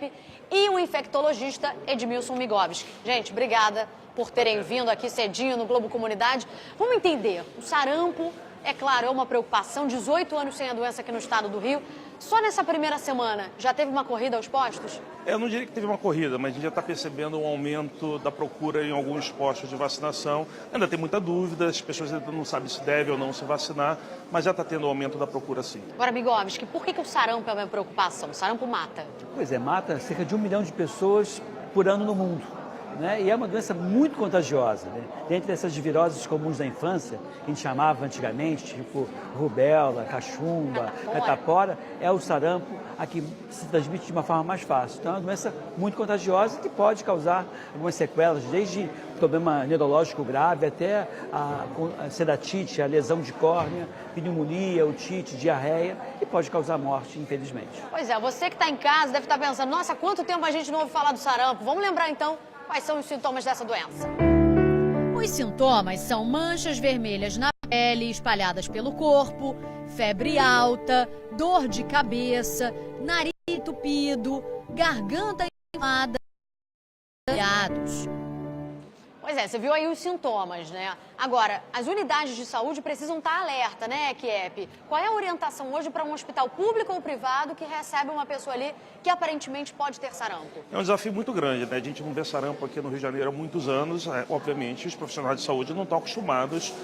IEP, e o infectologista Edmilson Migovski. Gente, obrigada por terem vindo aqui cedinho no Globo Comunidade. Vamos entender, o sarampo, é claro, é uma preocupação, 18 anos sem a doença aqui no estado do Rio. Só nessa primeira semana, já teve uma corrida aos postos? Eu não diria que teve uma corrida, mas a gente já está percebendo um aumento da procura em alguns postos de vacinação. Ainda tem muita dúvida, as pessoas ainda não sabem se deve ou não se vacinar, mas já está tendo um aumento da procura sim. Agora, Migovski, por que o sarampo é uma preocupação? O sarampo mata? Pois é, mata cerca de 1 milhão de pessoas por ano no mundo. Né? E é uma doença muito contagiosa. Né? Dentre essas viroses comuns da infância, que a gente chamava antigamente, tipo rubéola, cachumba, catapora, é o sarampo a que se transmite de uma forma mais fácil. Então é uma doença muito contagiosa que pode causar algumas sequelas, desde problema neurológico grave até a sedatite, a lesão de córnea, pneumonia, otite, diarreia, e pode causar morte, infelizmente. Pois é, você que está em casa deve estar pensando, nossa, quanto tempo a gente não ouve falar do sarampo? Vamos lembrar então quais são os sintomas dessa doença. Os sintomas são manchas vermelhas na pele, espalhadas pelo corpo, febre alta, dor de cabeça, nariz entupido, garganta inflamada e resfriados. Pois é, você viu aí os sintomas, né? Agora, as unidades de saúde precisam estar alerta, né, Kiep? Qual é a orientação hoje para um hospital público ou privado que recebe uma pessoa ali que aparentemente pode ter sarampo? É um desafio muito grande, né? A gente não vê sarampo aqui no Rio de Janeiro há muitos anos. Obviamente, os profissionais de saúde não estão acostumados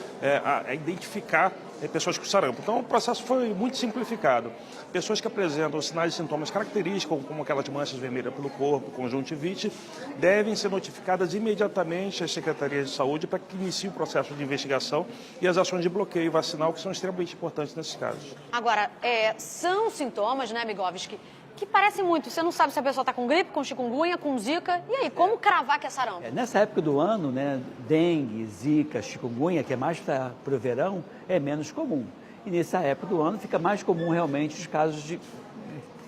a identificar pessoas com sarampo. Então, o processo foi muito simplificado. Pessoas que apresentam sinais e sintomas característicos, como aquelas manchas vermelhas pelo corpo, conjuntivite, devem ser notificadas imediatamente às secretarias de saúde para que inicie o processo de investigação e as ações de bloqueio vacinal, que são extremamente importantes nesses casos. Agora, são sintomas, né, Migovski, que parecem muito. Você não sabe se a pessoa está com gripe, com chikungunya, com zika. E aí, como cravar que é sarampo? Nessa época do ano, né, dengue, zika, chikungunya, que é mais para o verão, é menos comum. E nessa época do ano fica mais comum realmente os casos de...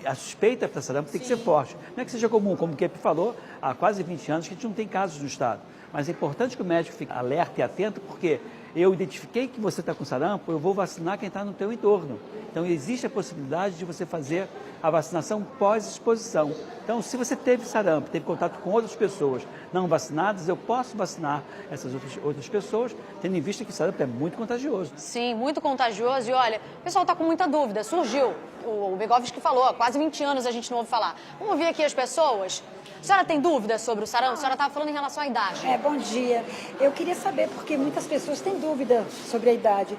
A suspeita para sarampo tem que ser forte. Não é que seja comum, como o Kiep falou, há quase 20 anos que a gente não tem casos no estado. Mas é importante que o médico fique alerta e atento, porque eu identifiquei que você está com sarampo, eu vou vacinar quem está no teu entorno. Então, existe a possibilidade de você fazer a vacinação pós-exposição. Então, se você teve sarampo, teve contato com outras pessoas não vacinadas, eu posso vacinar essas outras pessoas, tendo em vista que o sarampo é muito contagioso. Sim, muito contagioso. E olha, o pessoal está com muita dúvida. Surgiu, o Migovski falou, há quase 20 anos a gente não ouve falar. Vamos ouvir aqui as pessoas. A senhora tem dúvidas sobre o sarampo? A senhora estava falando em relação à idade. Bom dia. Eu queria saber, porque muitas pessoas têm dúvida sobre a idade.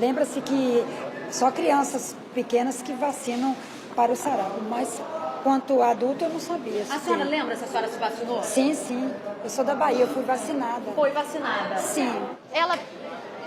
Lembra-se que só crianças pequenas que vacinam para o sarampo, mas quanto adulto eu não sabia. A senhora lembra se a senhora se vacinou? Sim, sim. Eu sou da Bahia, eu fui vacinada. Foi vacinada? Sim.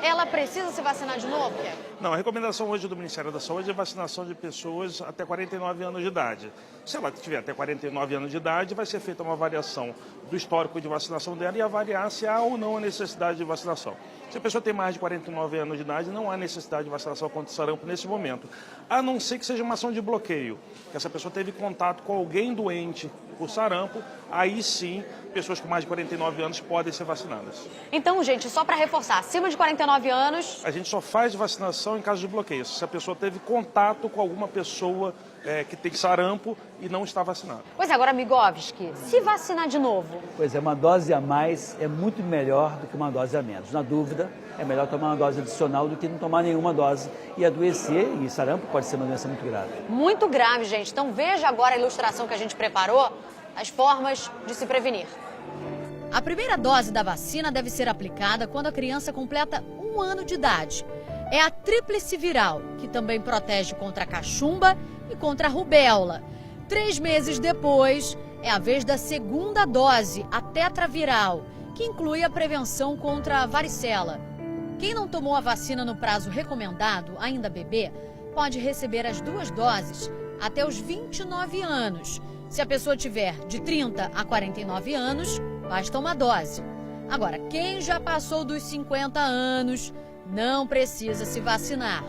Ela precisa se vacinar de novo? Não, a recomendação hoje do Ministério da Saúde é vacinação de pessoas até 49 anos de idade. Se ela tiver até 49 anos de idade, vai ser feita uma avaliação do histórico de vacinação dela e avaliar se há ou não a necessidade de vacinação. Se a pessoa tem mais de 49 anos de idade, não há necessidade de vacinação contra o sarampo nesse momento, a não ser que seja uma ação de bloqueio, que essa pessoa teve contato com alguém doente por sarampo, aí sim, pessoas com mais de 49 anos podem ser vacinadas. Então, gente, só para reforçar, acima de 49 anos... A gente só faz vacinação em caso de bloqueio, se a pessoa teve contato com alguma pessoa que tem sarampo e não está vacinada. Pois é, agora, Migovski, se vacinar de novo? Pois é, uma dose a mais é muito melhor do que uma dose a menos. Na dúvida, é melhor tomar uma dose adicional do que não tomar nenhuma dose e adoecer, e sarampo pode ser uma doença muito grave. Muito grave, gente. Então veja agora a ilustração que a gente preparou, as formas de se prevenir. A primeira dose da vacina deve ser aplicada quando a criança completa 1 ano de idade. É a tríplice viral, que também protege contra a cachumba e contra a rubéola. 3 meses depois, é a vez da segunda dose, a tetraviral, que inclui a prevenção contra a varicela. Quem não tomou a vacina no prazo recomendado, ainda bebê, pode receber as 2 doses até os 29 anos. Se a pessoa tiver de 30 a 49 anos, basta uma dose. Agora, quem já passou dos 50 anos não precisa se vacinar.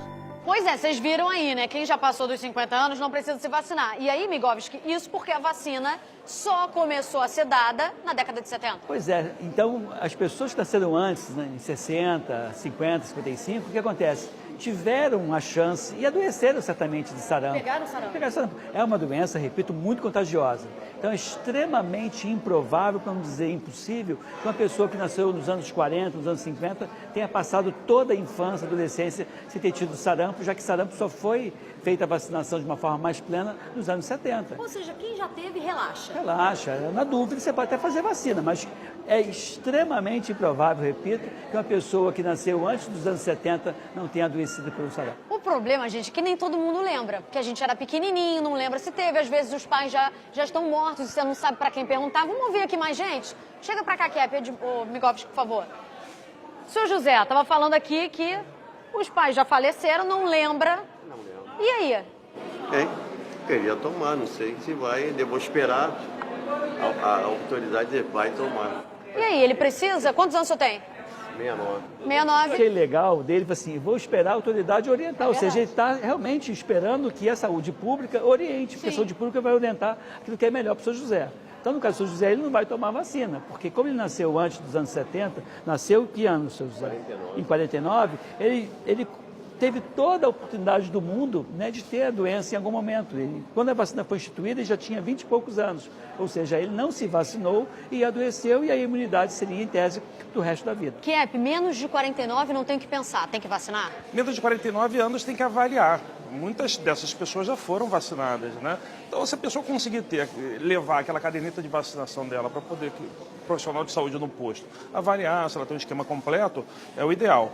Pois é, vocês viram aí, né? Quem já passou dos 50 anos não precisa se vacinar. E aí, Migovski, isso porque a vacina só começou a ser dada na década de 70. Pois é, então as pessoas que nasceram antes, né, em 60, 50, 55, o que acontece? tiveram a chance e adoeceram certamente de sarampo. Pegaram sarampo. É uma doença, repito, muito contagiosa. Então é extremamente improvável, para não dizer impossível, que uma pessoa que nasceu nos anos 40, nos anos 50, tenha passado toda a infância, adolescência sem ter tido sarampo, já que sarampo só foi feita a vacinação de uma forma mais plena nos anos 70. Ou seja, quem já teve, relaxa. Relaxa, na dúvida você pode até fazer vacina, mas é extremamente improvável, repito, que uma pessoa que nasceu antes dos anos 70 não tenha adoecido pelo sarampo. O problema, gente, é que nem todo mundo lembra, porque a gente era pequenininho, não lembra se teve, às vezes os pais já estão mortos e você não sabe para quem perguntar. Vamos ouvir aqui mais gente? Chega para cá, Kepp, Migovski, por favor. O senhor José estava falando aqui que os pais já faleceram, não lembra. Não lembro. E aí? Queria tomar, não sei se vai, devo esperar a autoridade vai tomar. E aí, ele precisa? Quantos anos o senhor tem? 69. 69. achei legal dele, assim, vou esperar a autoridade orientar, ou seja, ele está realmente esperando que a saúde pública oriente, porque a saúde pública vai orientar aquilo que é melhor para o Sr. José. Então, no caso do Sr. José, ele não vai tomar vacina, porque como ele nasceu antes dos anos 70, nasceu que ano, Sr. José? 49. Em 49, ele teve toda a oportunidade do mundo, né, de ter a doença em algum momento. Quando a vacina foi instituída, ele já tinha 20 e poucos anos, ou seja, ele não se vacinou e adoeceu, e a imunidade seria, em tese, do resto da vida. Kepp, menos de 49 não tem que pensar, tem que vacinar? Menos de 49 anos tem que avaliar. Muitas dessas pessoas já foram vacinadas, né? Então, se a pessoa conseguir levar aquela caderneta de vacinação dela para poder, o profissional de saúde no posto, avaliar se ela tem um esquema completo, é o ideal.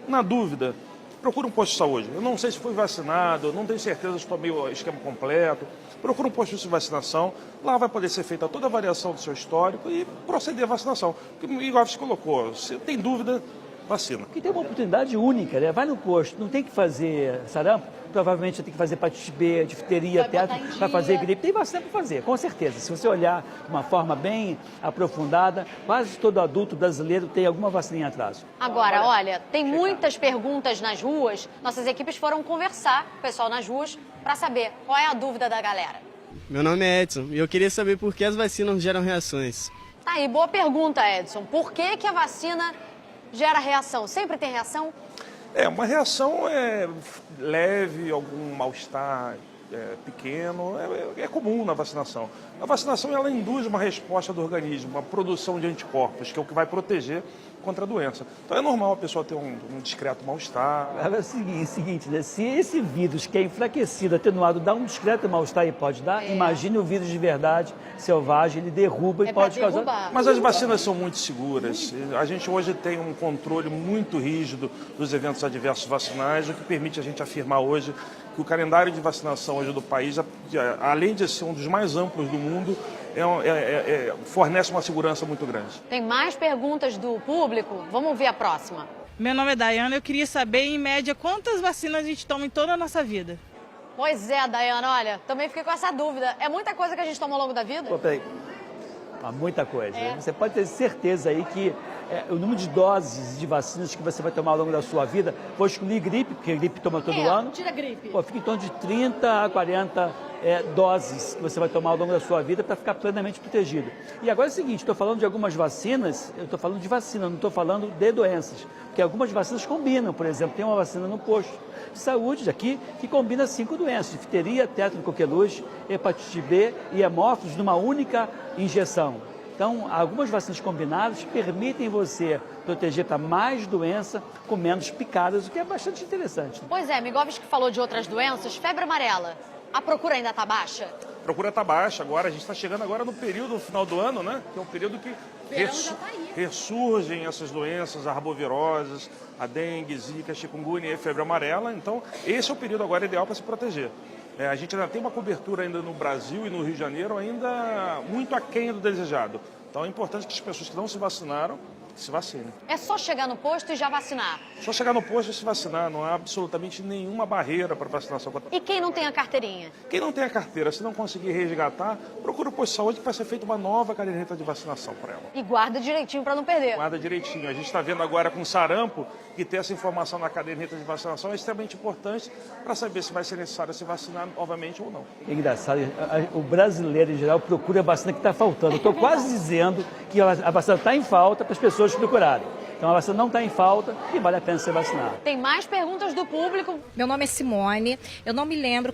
Na dúvida, procura um posto de saúde. Eu não sei se fui vacinado, não tenho certeza se tomei o esquema completo. Procura um posto de vacinação. Lá vai poder ser feita toda a avaliação do seu histórico e proceder à vacinação. Igual você colocou, se tem dúvida, vacina. Porque tem uma oportunidade única, né? Vai no posto, não tem que fazer sarampo, provavelmente você tem que fazer hepatite B, difteria, tétano, vai fazer gripe. Tem vacina para fazer, com certeza. Se você olhar de uma forma bem aprofundada, quase todo adulto brasileiro tem alguma vacina em atraso. Agora, olha, tem muitas perguntas nas ruas. Nossas equipes foram conversar com o pessoal nas ruas para saber qual é a dúvida da galera. Meu nome é Edson e eu queria saber por que as vacinas geram reações. Tá aí, boa pergunta, Edson. Por que a vacina gera reação? Sempre tem reação? Uma reação leve, algum mal-estar pequeno, é comum na vacinação. A vacinação ela induz uma resposta do organismo, uma produção de anticorpos, que é o que vai proteger contra a doença. Então é normal a pessoa ter um discreto mal-estar. É o seguinte, né? Se esse vírus que é enfraquecido, atenuado, dá um discreto mal-estar e pode dar, imagine o vírus de verdade, selvagem, ele derruba e pode causar... Mas as vacinas são muito seguras. A gente hoje tem um controle muito rígido dos eventos adversos vacinais, o que permite a gente afirmar hoje que o calendário de vacinação hoje do país, além de ser um dos mais amplos do mundo, fornece uma segurança muito grande. Tem mais perguntas do público? Vamos ver a próxima. Meu nome é Dayana, eu queria saber, em média, quantas vacinas a gente toma em toda a nossa vida? Pois é, Dayana, olha, também fiquei com essa dúvida. É muita coisa que a gente toma ao longo da vida? Pô, peraí. Muita coisa. Você pode ter certeza aí que o número de doses de vacinas que você vai tomar ao longo da sua vida, vou excluir gripe, porque gripe toma todo ano. Tira gripe. Pô, fica em torno de 30 a 40 doses que você vai tomar ao longo da sua vida para ficar plenamente protegido. E agora é o seguinte, estou falando de algumas vacinas, eu estou falando de vacina, não estou falando de doenças, porque algumas vacinas combinam, por exemplo, tem uma vacina no posto de saúde aqui que combina 5 doenças, difteria, tétano, coqueluche, hepatite B e hemófilos numa única injeção. Então, algumas vacinas combinadas permitem você proteger para mais doença com menos picadas, o que é bastante interessante. Pois é, Migovski falou de outras doenças, febre amarela. A procura ainda está baixa? A procura está baixa agora, a gente está chegando agora no período, no final do ano, né? Que é um período que ressurgem essas doenças arbovirosas, a dengue, zika, chikungunya e febre amarela. Então, esse é o período agora ideal para se proteger. A gente ainda tem uma cobertura ainda no Brasil e no Rio de Janeiro ainda muito aquém do desejado. Então é importante que as pessoas que não se vacinaram se vacinem. É só chegar no posto e já vacinar? Só chegar no posto e se vacinar, não há absolutamente nenhuma barreira para vacinação. E quem não tem a carteirinha? Quem não tem a carteira, se não conseguir resgatar, procura o posto de saúde que vai ser feita uma nova caderneta de vacinação para ela. E guarda direitinho para não perder. Guarda direitinho. A gente está vendo agora com sarampo que ter essa informação na caderneta de vacinação é extremamente importante para saber se vai ser necessário se vacinar novamente ou não. É engraçado, o brasileiro em geral procura a vacina que está faltando. Eu estou quase dizendo que a vacina está em falta para as pessoas procurarem. Então a vacina não está em falta e vale a pena ser vacinado. Tem mais perguntas do público. Meu nome é Simone, eu não me lembro